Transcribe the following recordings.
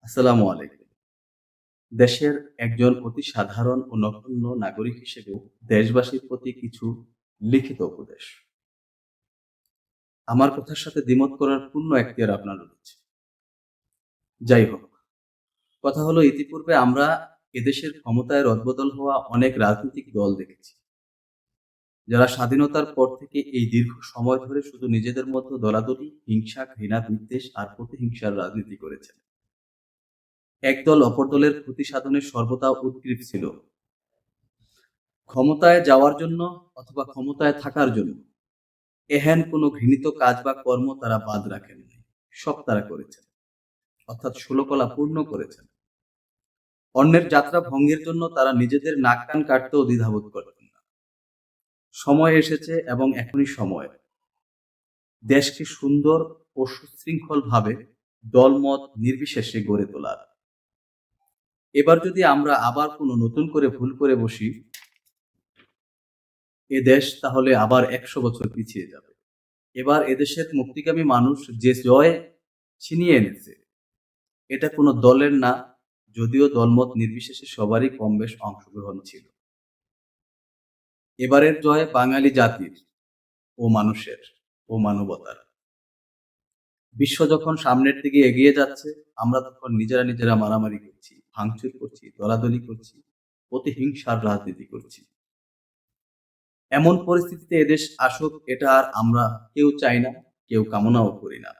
আসসালামু আলাইকুম। দেশের একজন অতি সাধারণ ও নগণ্য নাগরিক হিসেবে দেশবাসীর প্রতি কিছু লিখিত উপদেশ। আমার কথার সাথে দ্বিমত করার পূর্ণ এখতিয়ার আপনার রয়েছে। যাই হোক, কথা হলো ইতিপূর্বে আমরা এদেশের ক্ষমতায় রদবদল হওয়া অনেক রাজনৈতিক দল দেখেছি, যারা স্বাধীনতার পর থেকে এই দীর্ঘ সময় ধরে শুধু নিজেদের মধ্যে দলাদলি, হিংসা, ঘৃণা, বিদ্বেষ আর প্রতিহিংসার রাজনীতি করেছেন। একদল অপর দলের ক্ষতি সাধনে সর্বদা উদগ্রীব ছিল, ক্ষমতায় যাওয়ার জন্য অথবা ক্ষমতায় থাকার জন্য। এহেন কোনো ঘৃণিত কাজ বা কর্ম তারা বাদ রাখেননি, সব তারা করেছেন, অর্থাৎ ষোলকলা পূর্ণ করেছেন। অন্যের যাত্রা ভঙ্গের জন্য তারা নিজেদের নাক কান কাটতেও দ্বিধাবোধ করতেন না। সময় এসেছে এবং এখনই সময় দেশকে সুন্দর ও সুশৃঙ্খল ভাবে দলমত নির্বিশেষে গড়ে তোলার। এবার যদি আমরা আবার কোনো নতুন করে ভুল করে বসি, এ দেশ তাহলে আবার 100 বছর পিছিয়ে যাবে। এবার এদেশের মুক্তিকামী মানুষ যে জয় ছিনিয়ে এনেছে, এটা কোনো দলের না, যদিও দলমত নির্বিশেষে সবারই কম বেশ অংশগ্রহণ ছিল। এবারের জয় বাঙালি জাতির ও মানুষের ও মানবতার। বিশ্ব যখন সামনের দিকে এগিয়ে যাচ্ছে, আমরা তখন নিজেরা মারামারি করছি, ভাঙচুর করছি, দলাদলি করছি, প্রতিহিংসার রাজনীতি করছি। এমন পরিস্থিতিতে এদেশ আসুক, এটা আর আমরা কেউ চাই না, কেউ কামনাও করি না।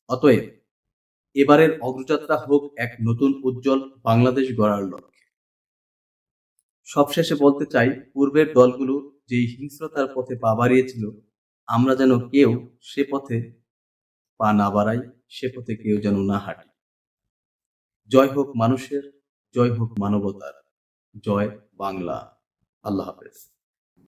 অতএব এবারের অগ্রযাত্রা হোক এক নতুন উজ্জ্বল বাংলাদেশ গড়ার লক্ষ্যে। সবশেষে বলতে চাই, পূর্বের দলগুলো যেই হিংস্রতার পথে পা বাড়িয়েছিল, আমরা যেন কেউ সে পথে পা না বাড়াই, সে পথে কেউ যেন না হাঁটি। জয় হোক মানুষের, জয় হোক মানবতার, জয় বাংলা। আল্লাহ হাফেজ।